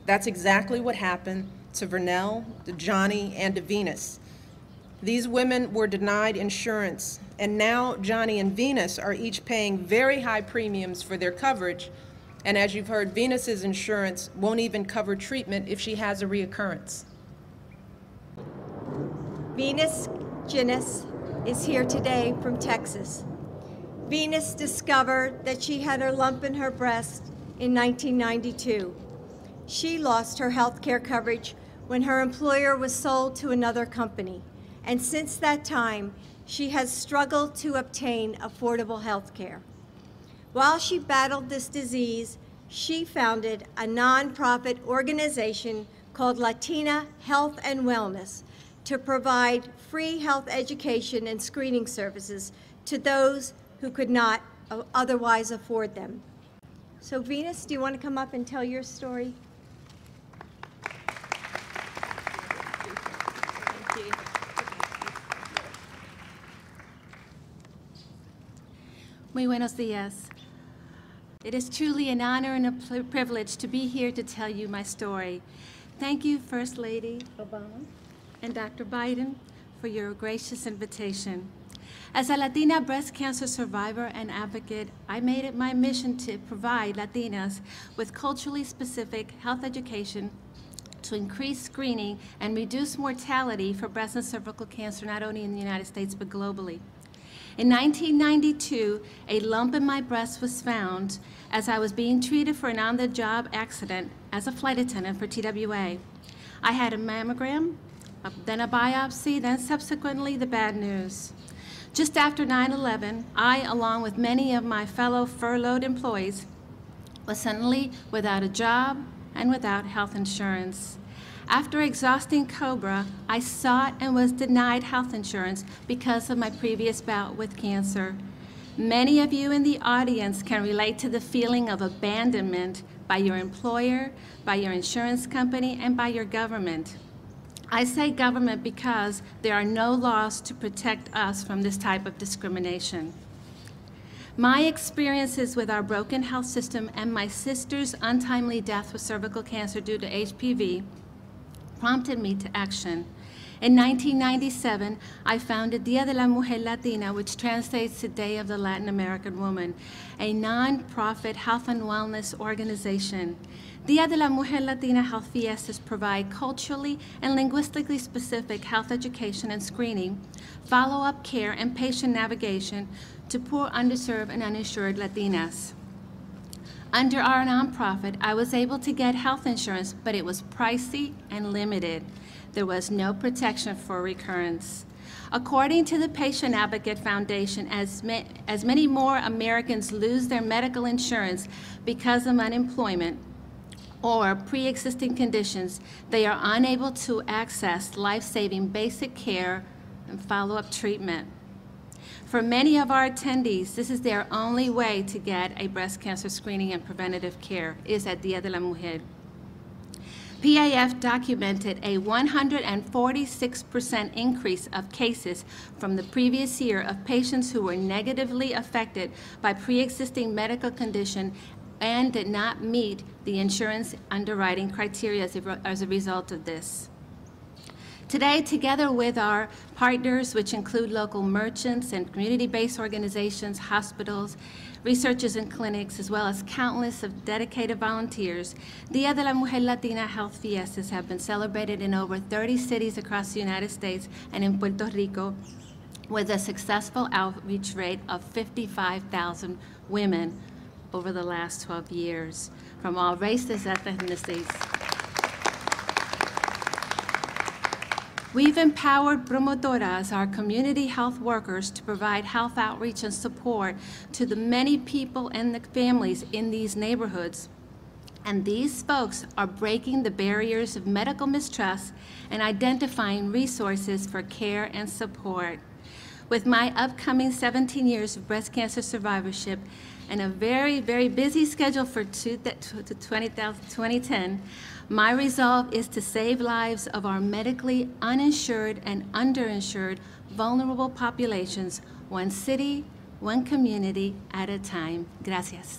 That's exactly what happened to Vernell, to Johnny, and to Venus. These women were denied insurance, and now Johnny and Venus are each paying very high premiums for their coverage. And as you've heard, Venus's insurance won't even cover treatment if she has a reoccurrence. Venus Ginnis is here today from Texas. Venus discovered that she had a lump in her breast in 1992. She lost her health care coverage when her employer was sold to another company. And since that time, she has struggled to obtain affordable health care. While she battled this disease, she founded a nonprofit organization called Latina Health and Wellness to provide free health education and screening services to those who could not otherwise afford them. So Venus, do you want to come up and tell your story? Muy buenos días. It is truly an honor and a privilege to be here to tell you my story. Thank you, First Lady Obama and Dr. Biden, for your gracious invitation. As a Latina breast cancer survivor and advocate, I made it my mission to provide Latinas with culturally specific health education to increase screening and reduce mortality for breast and cervical cancer, not only in the United States, but globally. In 1992, a lump in my breast was found as I was being treated for an on-the-job accident as a flight attendant for TWA. I had a mammogram, then a biopsy, then subsequently the bad news. Just after 9/11, I, along with many of my fellow furloughed employees, was suddenly without a job and without health insurance. After exhausting COBRA, I sought and was denied health insurance because of my previous bout with cancer. Many of you in the audience can relate to the feeling of abandonment by your employer, by your insurance company, and by your government. I say government because there are no laws to protect us from this type of discrimination. My experiences with our broken health system and my sister's untimely death with cervical cancer due to HPV prompted me to action. In 1997, I founded Día de la Mujer Latina, which translates to Day of the Latin American Woman, a non-profit health and wellness organization. Día de la Mujer Latina health fiestas provide culturally and linguistically specific health education and screening, follow-up care, and patient navigation to poor, underserved, and uninsured Latinas. Under our nonprofit, I was able to get health insurance, but it was pricey and limited. There was no protection for recurrence. According to the Patient Advocate Foundation, as many more Americans lose their medical insurance because of unemployment or pre-existing conditions, they are unable to access life-saving basic care and follow-up treatment. For many of our attendees, this is their only way to get a breast cancer screening and preventative care, is at Día de la Mujer. PAF documented a 146% increase of cases from the previous year of patients who were negatively affected by pre-existing medical condition and did not meet the insurance underwriting criteria as a result of this. Today, together with our partners, which include local merchants and community-based organizations, hospitals, researchers and clinics, as well as countless of dedicated volunteers, Día de la Mujer Latina health fiestas have been celebrated in over 30 cities across the United States and in Puerto Rico, with a successful outreach rate of 55,000 women over the last 12 years, from all races, ethnicities. We've empowered promotoras, our community health workers, to provide health outreach and support to the many people and the families in these neighborhoods. And these folks are breaking the barriers of medical mistrust and identifying resources for care and support. With my upcoming 17 years of breast cancer survivorship and a very, very busy schedule for 2010, my resolve is to save lives of our medically uninsured and underinsured vulnerable populations, one city, one community at a time. Gracias.